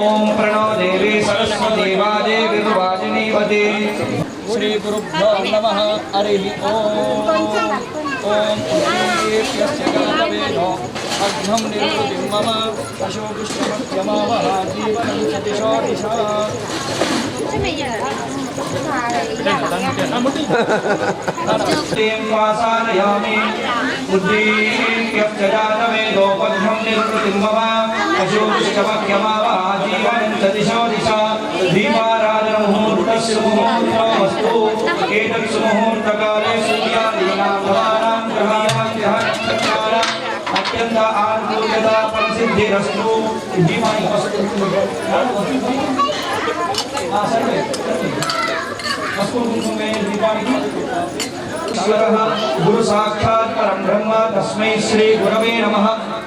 ओम प्रणो देवी सरस्वती वाजे विवाजिनीवती श्री गुरुभ्यो नमः हरि ओम ओम अग्नम निर्वृतिं मम अशोकष्टमत्यमावः जीवनं च दिशो दिशा वासानयामि बुद्धिर्यप्यजातवेदोपघ्नं निर्वृतिं मम अशोकष्टमत्यमावः जीवनं च दिशो दिशा दीपाराधनमुहूर्तस्य मुहूर्तमस्तु एतत् सुमुहूर्तकाले सूर्यादीनां भवानां ग्रहाणां अत्यंत आनुकूल्यता प्रसिद्धिरस्तु दीपानि गुरु साक्षात् परं ब्रह्म तस्मै श्री गुरवे नमः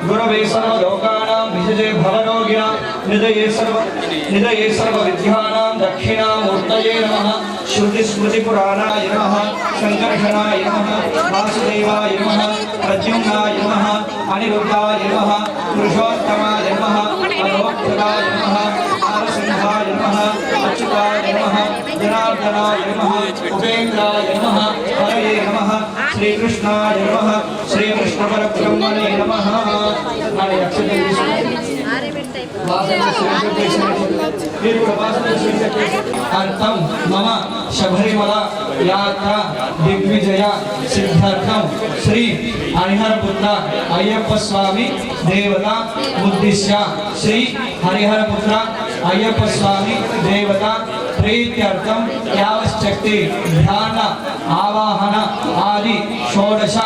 गुरवे सर्वलोकानां विजये भवरोगिणां निधये सर्वविद्यानां दक्षिणामूर्तये नमः श्रुति स्मृति पुराणाय नमः संकर्षणाय नमः वासुदेवाय नमः प्रद्युम्नाय नमः अनिरुद्धाय नमः पुरुषोत्तमाय नमः अनोक्षदाय नमः आरसिंहाय नमः अच्युताय नमः जनार्दनाय नमः उपेन्द्राय नमः हरये नमः श्रीकृष्णाय नमः श्रीकृष्णपरब्रह्मणे नमः अर्थम मम शबरीमला यात्रा दिग्विजय सिद्धार्थम श्री हरिहर पुत्र अय्यप्प स्वामी देवता उद्देश्य श्री हरिहर पुत्र अय्यप्प स्वामी देवता प्रीत्यर्थम यावश्चक्ति ध्यान आवाहन आदि षोडश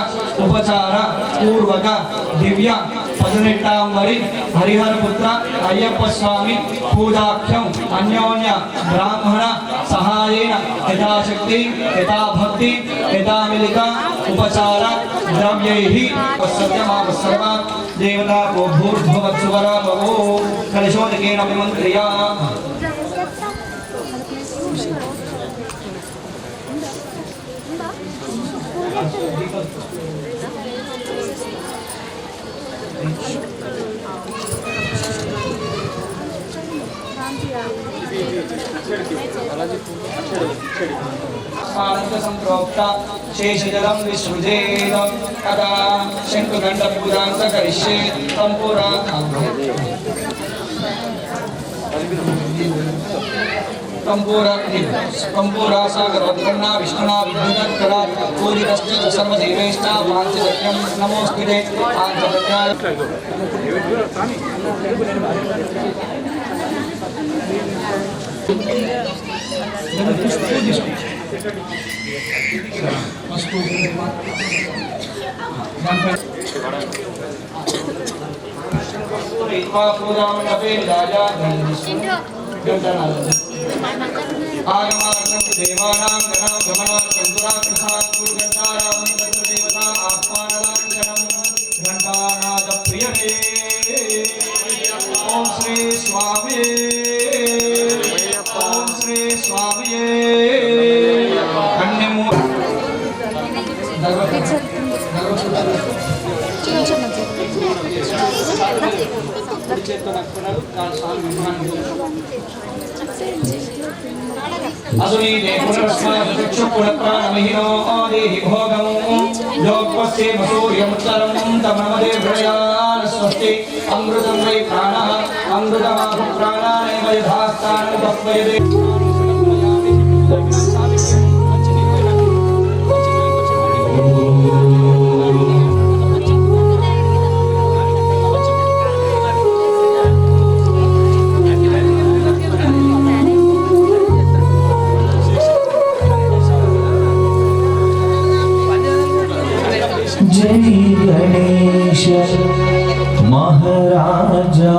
उपचार पूर्वक दिव्य 18 हरिहर पुत्र अय्यप्प स्वामी पूजाख्यम अन्योन्य ब्राह्मण सहायेन यथाशक्ति यथा भक्ति यथा मिलिता उपचार द्रव्यैः सर्वा देवता को भूर्भुवत्सुवरा भवो कलशोदकेन विमन्त्र्या संप्रोक्ता शेषजलं विसृजेत तदा शंकुदण्डपूजां करिष्ये कंपूरा सागरोत्पन्ना विष्णुना विद्युत्करा पूजितश्च सर्वदेवैश्च पांचजन्यं नमोऽस्तुते पांचजन्याय आगमार्थं देवानां गणां गमनां चन्द्राक्षसात् पूर्गन्धारां तत्रदेवता आह्वानलाञ्छनं घण्टानादप्रियते ॐ श्री स्वामिये ॐ श्री स्वामिये अन्यमो असुनी देवपुरस्मादक्षुपुरप्राणमहिनो देहि भोगं योगपस्ये मसूर्यमुत्तरं तमनमदे प्रयाण स्वस्ति अमृतं वै प्राणः अमृतमाहु प्राणानेव यथास्थानमुपक्वयते जय गणेश महाराजा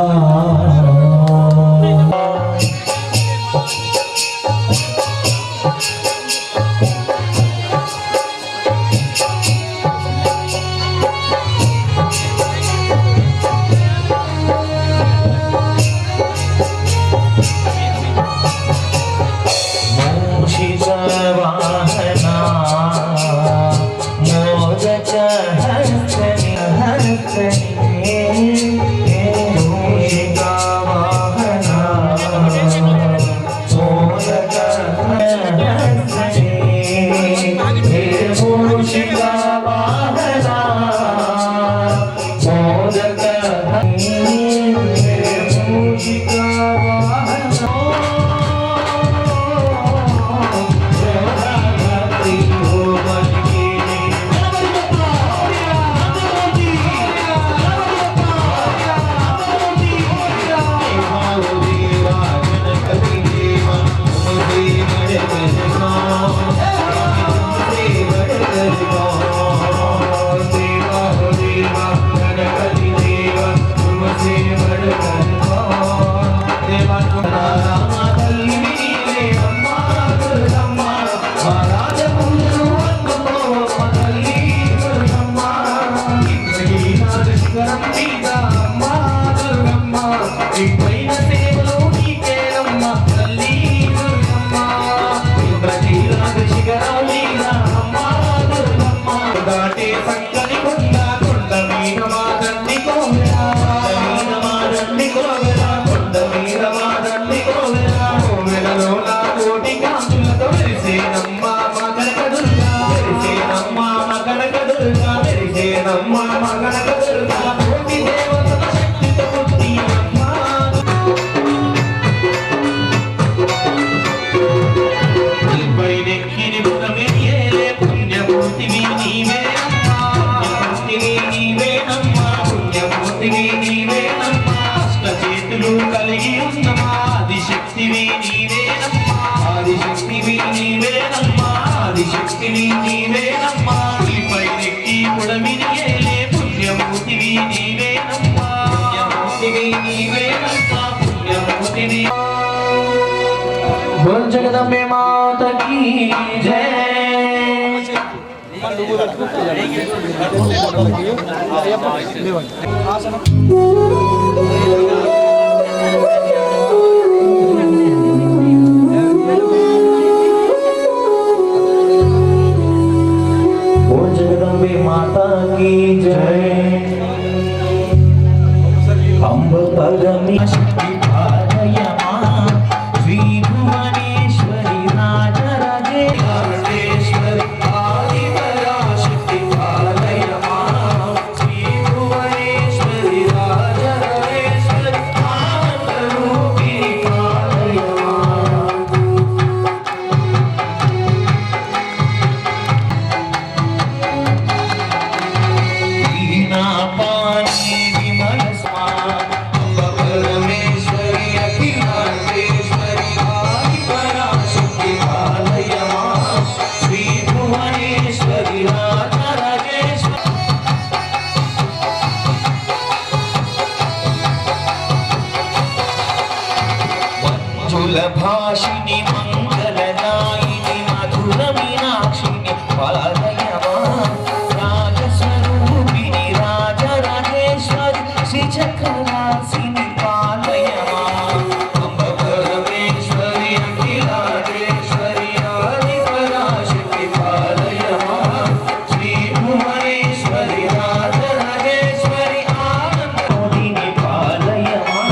बोल जगदम्बे माता की जय। बोल जगदम्बे माता की जय। अम्ब पगमी भाषिनी मंगलदायिनी मधुर मीनाक्षिनी पालयमा राजस्वरूपिणी राजराजेश्वरी श्रीचक्रवासिनी पालयमा अम्ब परमेश्वरी अखिलांडेश्वरी आदिपराशक्ति पालयमा श्री भुवनेश्वरी राजराजेश्वरी आनंदमोदिनी पालयमा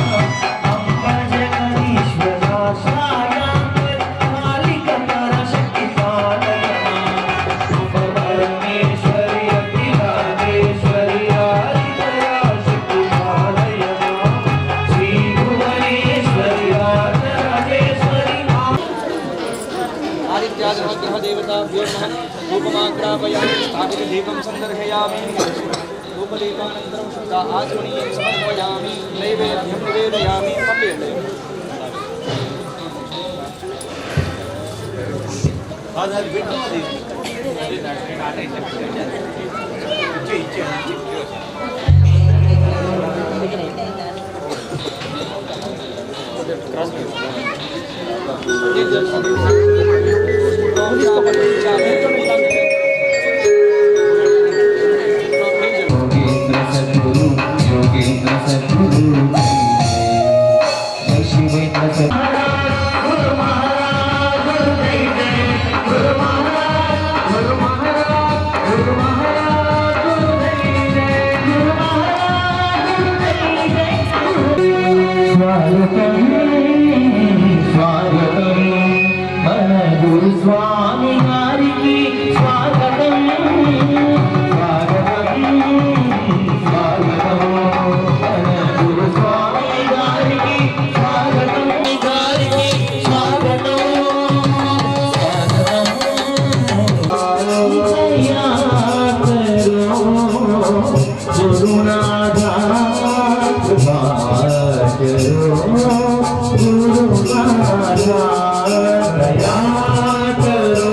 दीपं संदर्शयामि धूपदीपानन्तरं शुद्धा आचमनीयं समर्पयामि नैवेद्यं निवेदयामि स्वामी गारी की स्वागतम स्वागतम स्वागतम करो गुरु माता दया करो।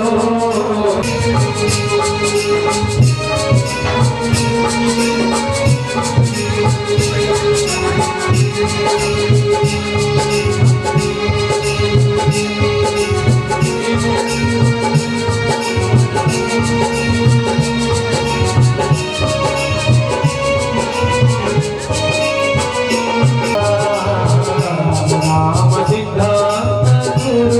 राम सिद्धार्थ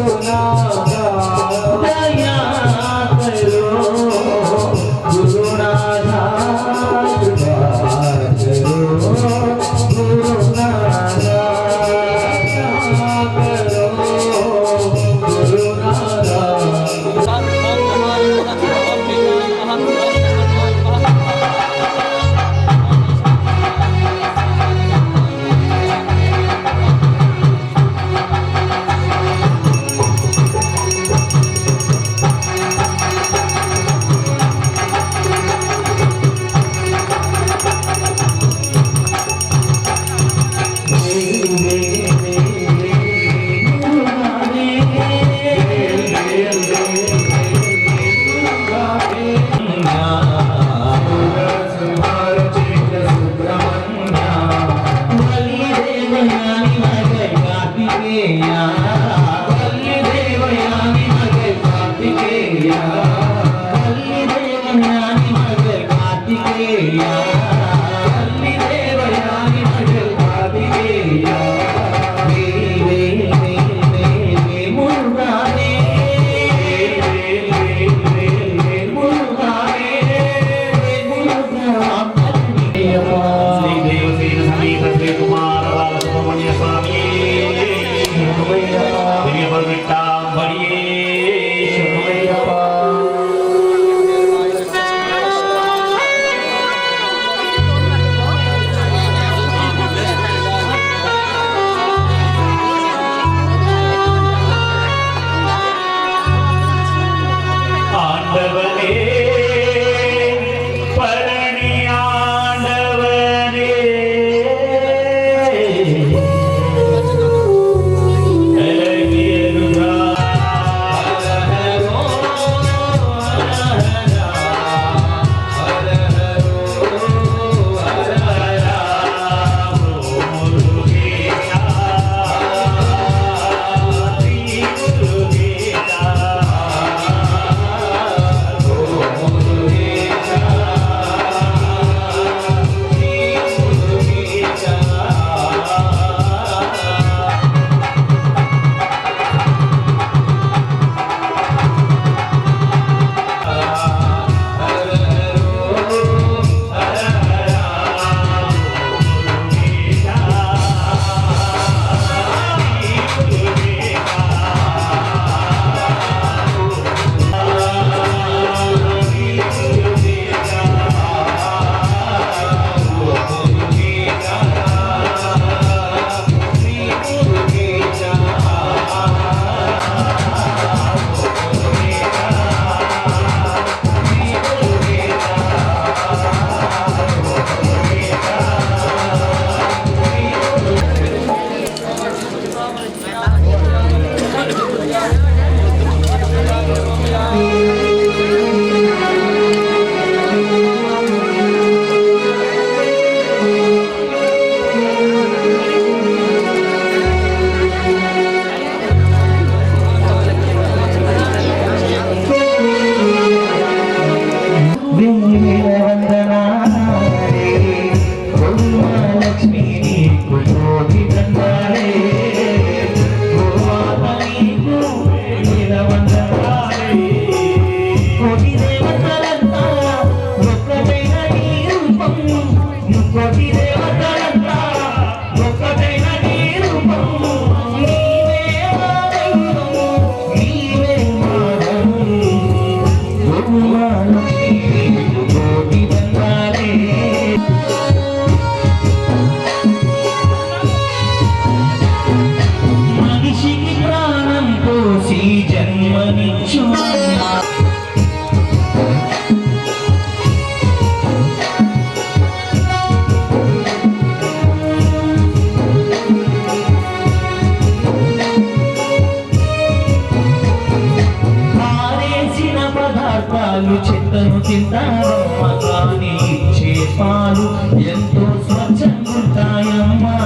చింతారమ్మ కానీ ఇచ్చే పాలు ఎంతో స్వచ్ఛంగుంటాయమ్మా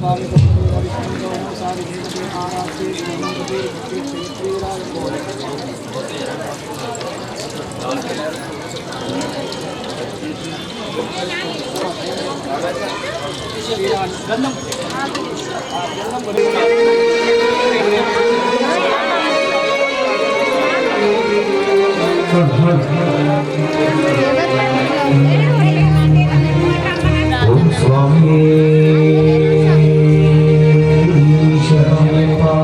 स्वामी सारी गंधम ओम स्वामी शरणप्पा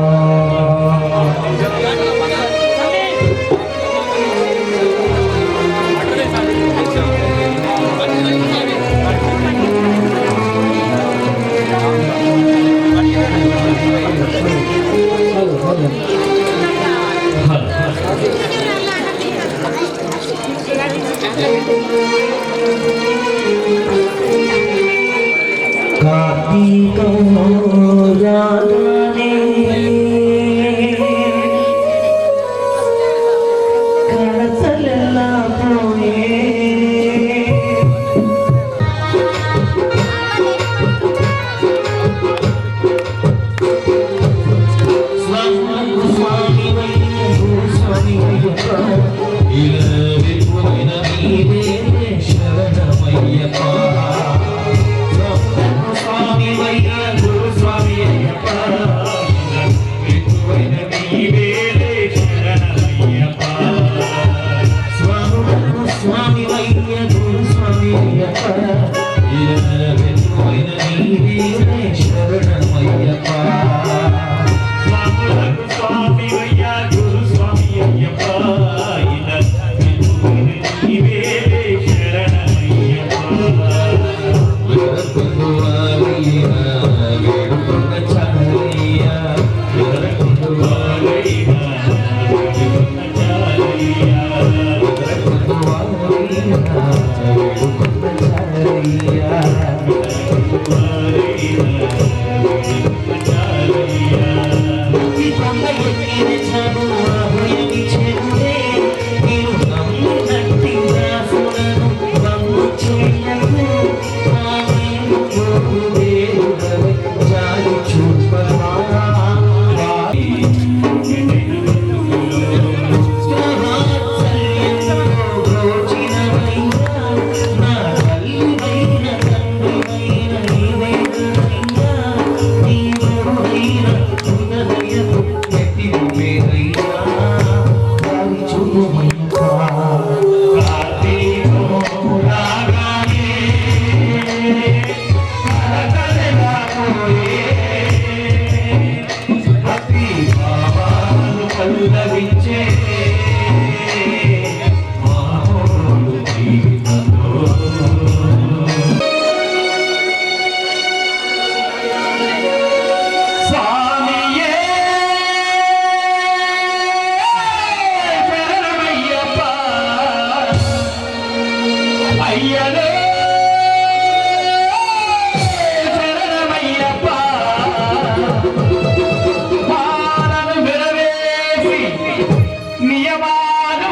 నియమాలు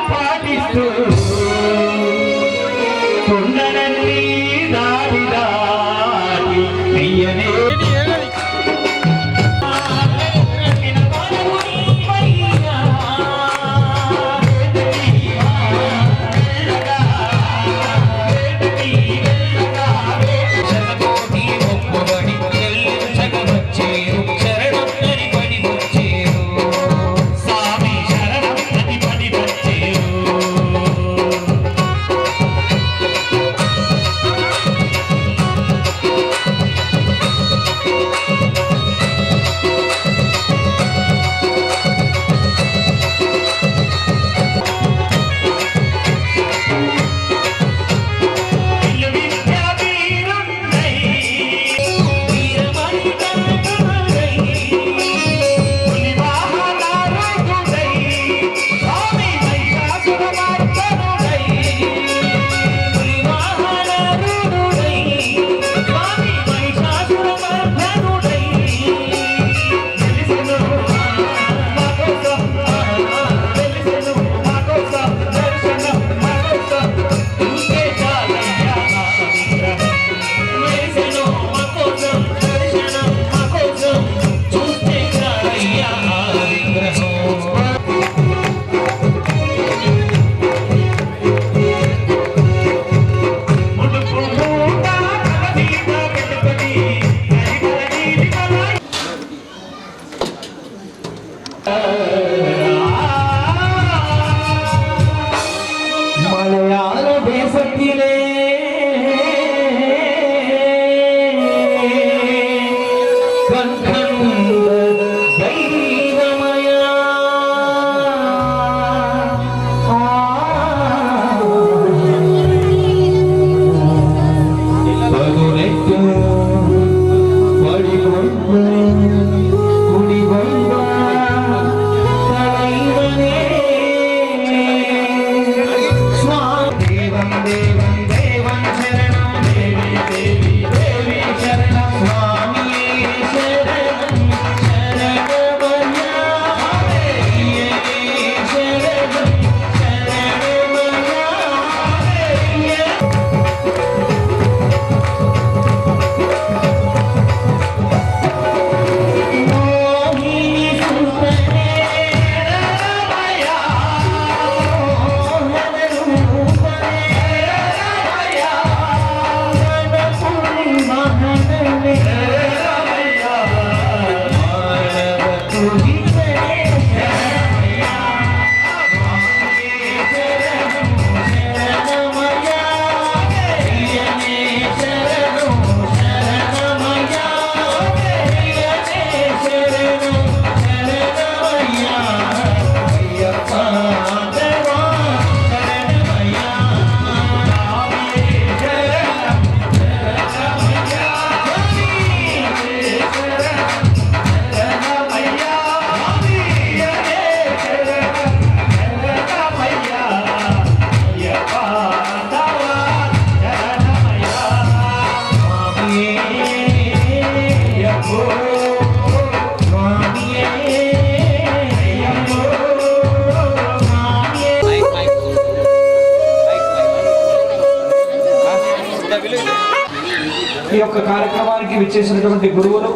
యొక్క కార్యక్రమానికి విచ్చేసినటువంటి గురువులు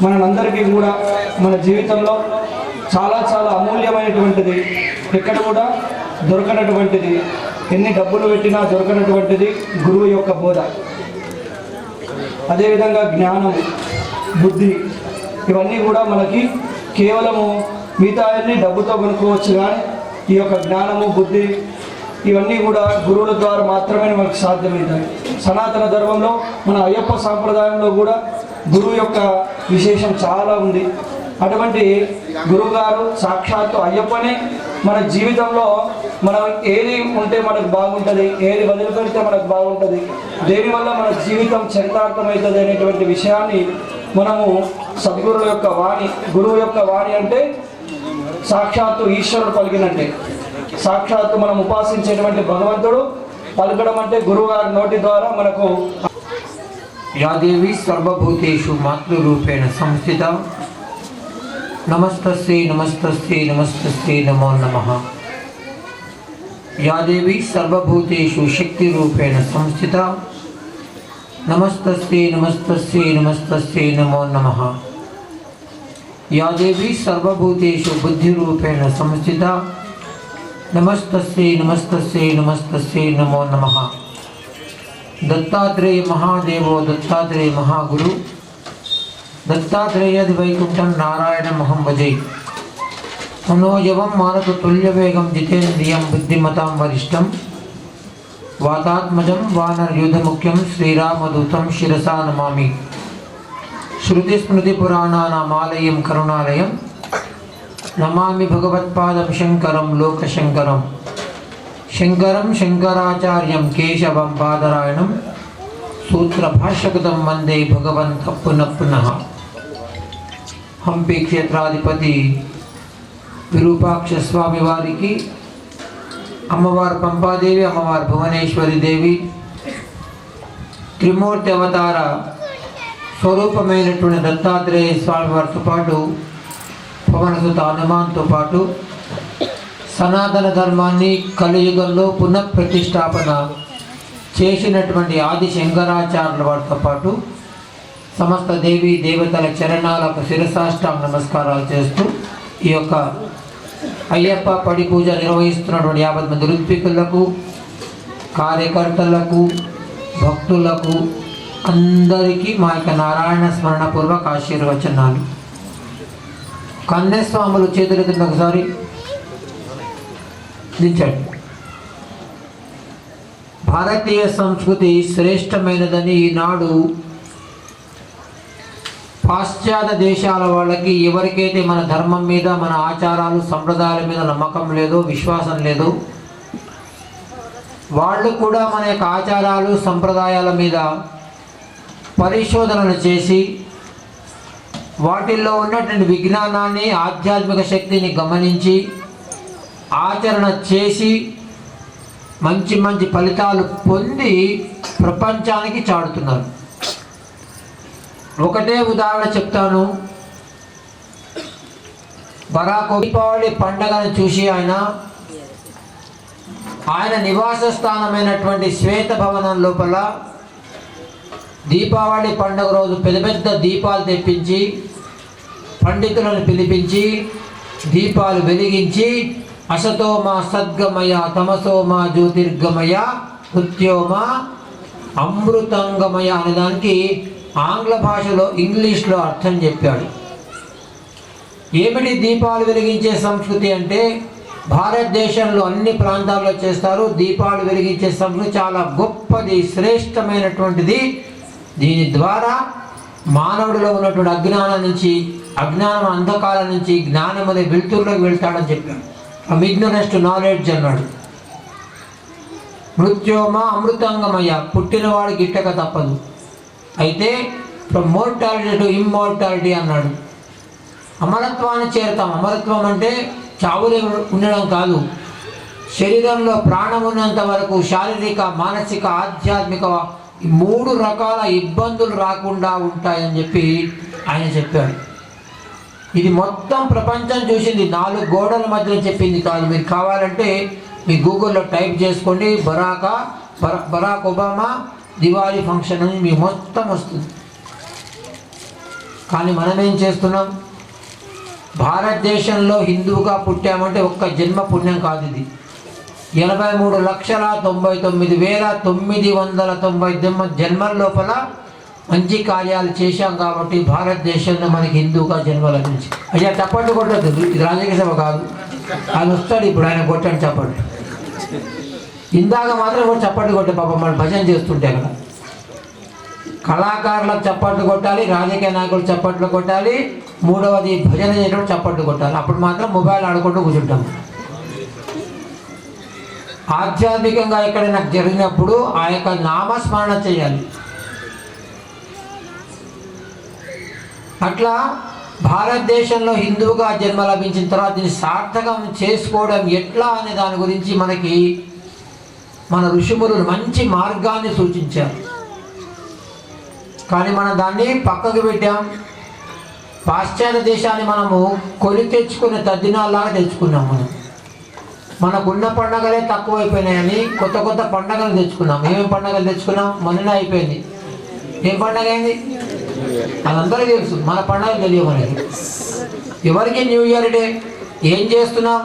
మనందరికీ కూడా మన జీవితంలో చాలా చాలా అమూల్యమైనటువంటిది, ఎక్కడ కూడా దొరకనటువంటిది, ఎన్ని డబ్బులు పెట్టినా దొరకనటువంటిది గురువు యొక్క బోధ. అదేవిధంగా జ్ఞానం, బుద్ధి ఇవన్నీ కూడా మనకి కేవలము మిగతా అన్ని డబ్బుతో కొనుక్కోవచ్చు, కానీ ఈ యొక్క జ్ఞానము, బుద్ధి ఇవన్నీ కూడా గురువుల ద్వారా మాత్రమే మనకు సాధ్యమవుతాయి. సనాతన ధర్మంలో మన అయ్యప్ప సాంప్రదాయంలో కూడా గురువు యొక్క విశేషం చాలా ఉంది. అటువంటి గురువుగారు సాక్షాత్తు అయ్యప్పనే మన జీవితంలో మనం ఏది ఉంటే మనకు బాగుంటుంది, ఏది వదిలిపెడితే మనకు బాగుంటుంది, దేనివల్ల మన జీవితం చరితార్థమవుతుంది అనేటువంటి విషయాన్ని మనము సద్గురువుల యొక్క వాణి, గురువు యొక్క వాణి అంటే సాక్షాత్తు ఈశ్వరుడు పలికినట్టే. సాక్షాత్తు మనం ఉపాసించేటువంటి భగవంతుడు పలకడం అంటే గురువుగారి నోటి ద్వారా మనకు. या देवी सर्वभूतेषु मातृरूपेण संस्थिता नमस्तस्यै नमस्तस्यै नमस्तस्यै नमो नमः। या देवी सर्वभूतेषु शक्तिरूपेण संस्थिता नमस्तस्यै नमस्तस्यै नमस्तस्यै नमो नमः। या देवी सर्वभूतेषु बुद्धिरूपेण संस्थिता नमस्तस्यै नमस्तस्यै नमस्तस्यै नमो नमः। दत्तात्रेय महादेवो दत्तात्रेय महागुरु दत्तात्रेयदि वैकुंठं नारायणमहं भजे। मनोजवं मारुततुल्यवेगं जितेन्द्रियं बुद्धिमतां वरिष्ठं वातात्मजं वानरयूथमुख्यं श्रीरामदूतं शिरसा नमामि। श्रुतिस्मृतिपुराणानामालयं करुणालयं नमामि भगवत्पादं शङ्करं लोकशङ्करं। शङ्करं शङ्कराचार्यं केशवं बादरायणं सूत्रभाष्यकृतं वन्दे भगवन्तः पुनः पुनः। हंपी क्षेत्राधिपति विरूपाक्ष स्वामी वारिकी अम्मवार पंपादेवी अम्मवार भुवनेश्वरी देवी त्रिमूर्ति अवतार स्वरूपమైనటువంటి దత్తాత్రేయ స్వామి వారితో పాటు పవనసుత హనుమాన్తో పాటు సనాతన ధర్మాన్ని కలియుగంలో పునఃప్రతిష్టాపన చేసినటువంటి ఆది శంకరాచార్యుల వారితో పాటు సమస్త దేవీ దేవతల చరణాలకు శిరసాష్టాంగ నమస్కారాలు చేస్తూ ఈ యొక్క అయ్యప్ప పడి పూజ నిర్వహిస్తున్నటువంటి 50 మంది ఋత్వికులకు, కార్యకర్తలకు, భక్తులకు అందరికీ మా యొక్క నారాయణ స్మరణపూర్వక ఆశీర్వచనాలు. కన్యస్వాములు చేతులెత్తిన ఒకసారి దించండి. భారతీయ సంస్కృతి శ్రేష్టమైనదని ఈనాడు పాశ్చాత్య దేశాల వాళ్ళకి ఎవరికైతే మన ధర్మం మీద, మన ఆచారాలు సంప్రదాయాల మీద నమ్మకం లేదో, విశ్వాసం లేదో, వాళ్ళు కూడా మన యొక్క ఆచారాలు సంప్రదాయాల మీద పరిశోధనలు చేసి వాటిల్లో ఉన్నటువంటి విజ్ఞానాన్ని, ఆధ్యాత్మిక శక్తిని గమనించి ఆచరణ చేసి మంచి మంచి ఫలితాలు పొంది ప్రపంచానికి చాటుతున్నారు. ఒకటే ఉదాహరణ చెప్తాను. బరాక్ దీపావళి పండగను చూసి ఆయన నివాస స్థానమైనటువంటి శ్వేత భవనం లోపల దీపావళి పండుగ రోజు పెద్ద పెద్ద దీపాలు తెప్పించి పండితులను పిలిపించి దీపాలు వెలిగించి అసతోమా సద్గమయ తమసోమా జ్యోతిర్గమయ మృత్యోమా అమృతంగమయ అనేదానికి ఆంగ్ల భాషలో, ఇంగ్లీష్లో అర్థం చెప్పాడు. ఏమిటి దీపాలు వెలిగించే సంస్కృతి అంటే భారతదేశంలో అన్ని ప్రాంతాల్లో చేస్తారు. దీపాలు వెలిగించే సంస్కృతి చాలా గొప్పది, శ్రేష్టమైనటువంటిది. దీని ద్వారా మానవుడిలో ఉన్నటువంటి అజ్ఞానం నుంచి, అజ్ఞానం అంధకారం నుంచి జ్ఞానం అనే వెలుతురులోకి వెళ్తాడని చెప్పాడు. ఫ్రమ్ ఇగ్నరెన్స్ టు నాలెడ్జ్ అన్నాడు. మృత్యోమా అమృతంగమయ్య, పుట్టినవాడు గిట్టక తప్పదు. అయితే ఫ్రమ్ మోర్టాలిటీ టు ఇమ్మోర్టాలిటీ అన్నాడు. అమరత్వాన్ని చేరుతాం. అమరత్వం అంటే చావులే ఉండడం కాదు, శరీరంలో ప్రాణం ఉన్నంత వరకు శారీరక, మానసిక, ఆధ్యాత్మిక ఈ 3 రకాల ఇబ్బందులు రాకుండా ఉంటాయని చెప్పి ఆయన చెప్పాడు. ఇది మొత్తం ప్రపంచం చూసింది, 4 గోడల మధ్యలో చెప్పింది కాదు. మీరు కావాలంటే మీ గూగుల్లో టైప్ చేసుకోండి, బరాక్ ఒబామా దివాళీ ఫంక్షన్ అని మీ మొత్తం వస్తుంది. కానీ మనం ఏం చేస్తున్నాం? భారతదేశంలో హిందువుగా పుట్టామంటే ఒక్క జన్మ పుణ్యం కాదు ఇది. 83,99,990 జన్మల లోపల మంచి కార్యాలు చేశాం కాబట్టి భారతదేశంలో మనకి హిందువుగా జన్మ లభించింది. అయ్యా చప్పట్లు కొట్టద్దు, ఇది రాజకీయ సభ కాదు. ఆయన వస్తాడు ఇప్పుడు, ఆయన కొట్టండి చప్పట్లు. ఇందాక మాత్రం కూడా చప్పట్లు కొట్టే పాపం మనం భజన చేస్తుంటే అక్కడ కళాకారులకు చప్పట్లు కొట్టాలి, రాజకీయ నాయకులు చప్పట్లు కొట్టాలి, మూడవది భజన చేయడం చప్పట్లు కొట్టాలి. అప్పుడు మాత్రం మొబైల్ ఆడుకుంటూ కూర్చుంటాం. ఆధ్యాత్మికంగా ఎక్కడైనా జరిగినప్పుడు ఆ యొక్క నామస్మరణ చేయాలి. అట్లా భారతదేశంలో హిందువుగా జన్మ లభించిన తర్వాత దీన్ని సార్థకం చేసుకోవడం ఎట్లా అనే దాని గురించి మనకి మన ఋషిములు మంచి మార్గాన్ని సూచించారు. కానీ మనం దాన్ని పక్కకు పెట్టాం. పాశ్చాత్య దేశాన్ని మనము కొని తెచ్చుకునే తద్దినాల్లాగా తెచ్చుకున్నాం. మనకున్న పండగలే తక్కువైపోయినాయని కొత్త కొత్త పండగలు తెచ్చుకున్నాం. ఏమేమి పండగలు తెచ్చుకున్నాం? మొన్ననే అయిపోయింది. ఏం పండగ అయింది? అదందరికీ తెలుసు. మన పండగలు తెలియవు మనకి. ఎవరికి న్యూ ఇయర్ డే? ఏం చేస్తున్నాం?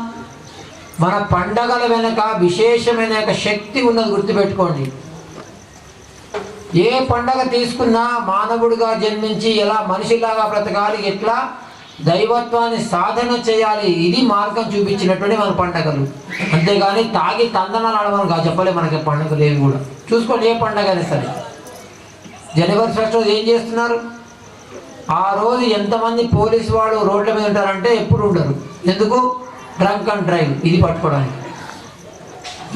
మన పండగల వెనక విశేషమైన యొక్క శక్తి ఉన్నది, గుర్తుపెట్టుకోండి. ఏ పండగ తీసుకున్నా మానవుడిగా జన్మించి ఎలా మనిషిలాగా బ్రతకాలి, ఎట్లా దైవత్వాన్ని సాధన చేయాలి, ఇది మార్గం చూపించినటువంటి మన పండగలు. అంతేగాని తాగి తందనాలు ఆడమని కాదు, చెప్పలే మనకి పండుగలు ఏవి కూడా. చూసుకోండి, ఏ పండగ అయినా సరే. జనవరి 1 రోజు ఏం చేస్తున్నారు? ఆ రోజు ఎంతమంది పోలీసు వాళ్ళు రోడ్ల మీద ఉంటారంటే ఎప్పుడు ఉండరు. ఎందుకు? డ్రంక్ అండ్ డ్రైవ్ ఇది పట్టుకోవడానికి.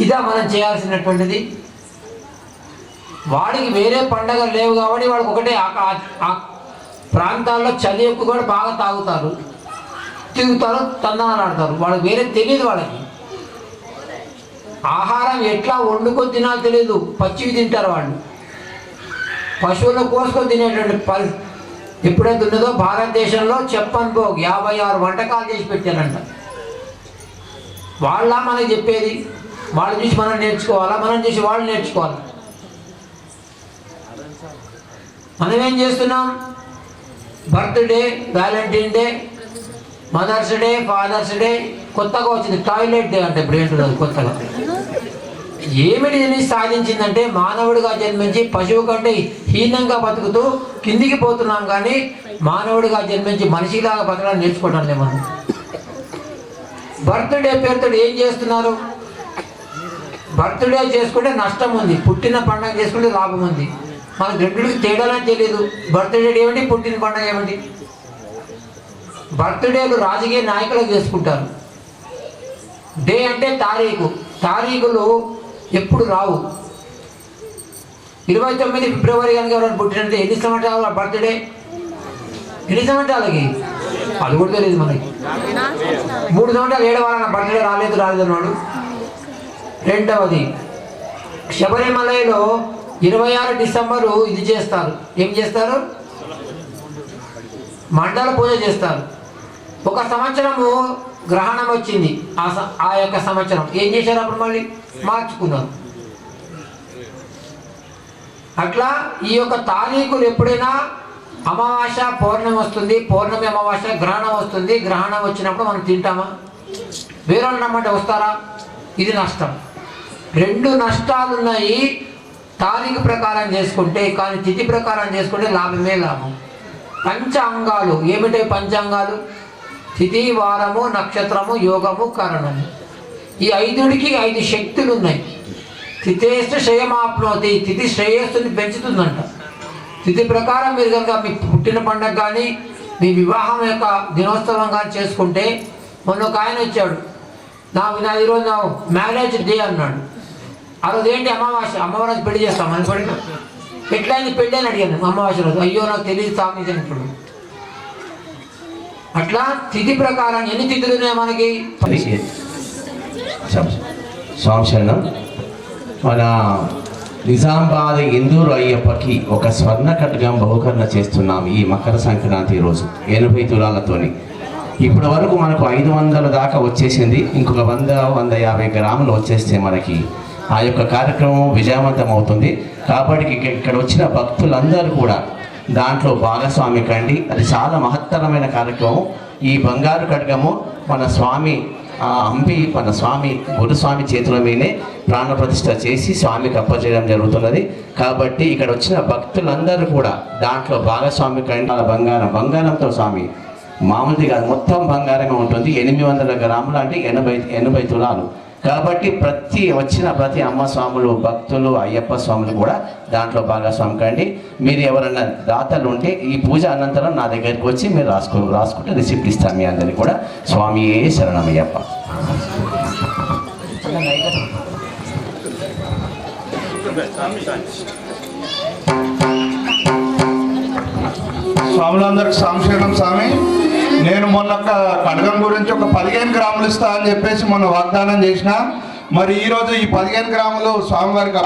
ఇదా మనం చేయాల్సినటువంటిది. వాడికి వేరే పండగలు లేవు కాబట్టి వాడికి ఒకటే ఆ ప్రాంతాల్లో చలి ఎక్కువ కూడా బాగా తాగుతారు, తిరుగుతారు, తందనాలు ఆడతారు. వాళ్ళకి వేరే తెలియదు. వాళ్ళకి ఆహారం ఎట్లా వండుకొని తినాలో తెలియదు, పచ్చివి తింటారు వాళ్ళు. పశువులను కోసుకొని తినేటువంటి ఎప్పుడైతే ఉన్నదో భారతదేశంలో చెప్పని భోగ్ 56 వంటకాలు చేసి పెట్టారంట. వాళ్ళ మనకి చెప్పేది, వాళ్ళు చూసి మనం నేర్చుకోవాలా, మనం చూసి వాళ్ళు నేర్చుకోవాలి. మనం ఏం చేస్తున్నాం? Birthday, Valentine day, mother's day, father's day, కొత్తగా వచ్చింది టాయిలెట్ డే అంటే ఇప్పుడు ఏంటున్నది కొత్తగా. ఏమిటి దీన్ని సాధించిందంటే మానవుడిగా జన్మించి పశువు కంటే హీనంగా బతుకుతూ కిందికి పోతున్నాం, కానీ మానవుడిగా జన్మించి మనిషిలాగా బతకడం నేర్చుకోవడం లేదు మనం. బర్త్డే పేరుతో ఏం చేస్తున్నారు? బర్త్డే చేసుకుంటే నష్టం ఉంది, పుట్టిన పండుగ చేసుకుంటే లాభం ఉంది. మన రెండుకి తేడాలని తెలియదు. బర్త్డే ఏమిటి, పుట్టిన పండుగ ఏమిటి? బర్త్డేలు రాజకీయ నాయకులకు చేసుకుంటారు. డే అంటే తారీఖు, తారీఖులు ఎప్పుడు రావు. 29 ఫిబ్రవరి కనుక ఎవరైనా పుట్టినంటే ఎన్ని సంవత్సరాలు బర్త్డే? ఎన్ని సంవత్సరాలకి? అది కూడా తెలియదు మనకి. 3 సంవత్సరాలు ఏడవాలన్న బర్త్డే రాలేదు అన్నాడు. రెండవది, శబరిమలలో 26 డిసెంబరు ఇది చేస్తారు. ఏం చేస్తారు? మండల పూజ చేస్తారు. ఒక సంవత్సరము గ్రహణం వచ్చింది, ఆ యొక్క సంవత్సరం ఏం చేశారు? అప్పుడు మళ్ళీ మార్చుకున్నారు. అట్లా ఈ యొక్క తారీఖులు ఎప్పుడైనా అమావాస్య పౌర్ణమి వస్తుంది, పౌర్ణమి అమావాస్య గ్రహణం వస్తుంది. గ్రహణం వచ్చినప్పుడు మనం తింటామా? వేరే రమ్మంటే వస్తారా? ఇది నష్టం. 2 నష్టాలు ఉన్నాయి. తారీఖు ప్రకారం చేసుకుంటే, కానీ తిథి ప్రకారం చేసుకుంటే లాభమే లాభం. పంచాంగాలు ఏమిటి? పంచాంగాలు తిథి, వారము, నక్షత్రము, యోగము, కరణము. ఈ 5కి 5 శక్తులు ఉన్నాయి. తిథేష్ట శ్రేయమాప్నోతి, తిథి శ్రేయస్సుని పెంచుతుందంట. తిథి ప్రకారం మీరు కనుక మీ పుట్టిన పండుగ కానీ మీ వివాహం యొక్క దినోత్సవం కానీ చేసుకుంటే, మొన్న ఒక ఆయన వచ్చాడు, నా ఈరోజు నా మ్యారేజ్ డే అన్నాడు. ఆ రోజు ఏంటి? అమావాస్య. అమ్మవారు పెళ్లి చేస్తాం అని పడి ఎట్లయింది పెళ్ళి అని అడిగాను. అమావాస్య రోజు. అయ్యో నాకు తెలియదు స్వామి ఇప్పుడు. అట్లా తిథి ప్రకారం ఎన్ని తిథులు ఉన్నాయి మనకి? సంవత్సరం మన నిజామాబాద్ ఇందూరు అయ్యప్పకి ఒక స్వర్ణ కట్గం బహుకరణ చేస్తున్నాం ఈ మకర సంక్రాంతి రోజు 80 తులాలతోని. ఇప్పటి వరకు మనకు 500 దాకా వచ్చేసింది. ఇంకొక 100-150 గ్రాములు వచ్చేస్తే మనకి ఆ యొక్క కార్యక్రమం విజయవంతం అవుతుంది. కాబట్టి ఇక్కడ వచ్చిన భక్తులందరూ కూడా దాంట్లో భాగస్వామి కండి. అది చాలా మహత్తరమైన కార్యక్రమం. ఈ బంగారు ఖడ్గము మన స్వామి హంపి మన స్వామి గురుస్వామి చేతుల మీదే ప్రాణప్రతిష్ఠ చేసి స్వామికి అప్పచేయడం జరుగుతున్నది. కాబట్టి ఇక్కడ వచ్చిన భక్తులందరూ కూడా దాంట్లో భాగస్వామి కండి. బంగారంతో స్వామి మామూలుది కాదు, మొత్తం బంగారమే ఉంటుంది. 800 గ్రాములు అంటే 80 తులాలు. కాబట్టి ప్రతి అమ్మ స్వాములు, భక్తులు, అయ్యప్ప స్వాములు కూడా దాంట్లో భాగస్వామి కండి. మీరు ఎవరైనా దాతలు ఉంటే ఈ పూజ అనంతరం నా దగ్గరికి వచ్చి మీరు రాసుకుంటే రిసిప్ట్ ఇస్తాను మీ అందరికీ కూడా. స్వామియే శరణమయ్యప్ప. స్వాములందరికి సంక్షేమం. స్వామి, నేను మొన్న ఖడ్గం గురించి ఒక 15 గ్రాములు ఇస్తా అని చెప్పేసి మొన్న వాగ్దానం చేసిన. మరి ఈరోజు ఈ 15 గ్రాములు స్వామివారికి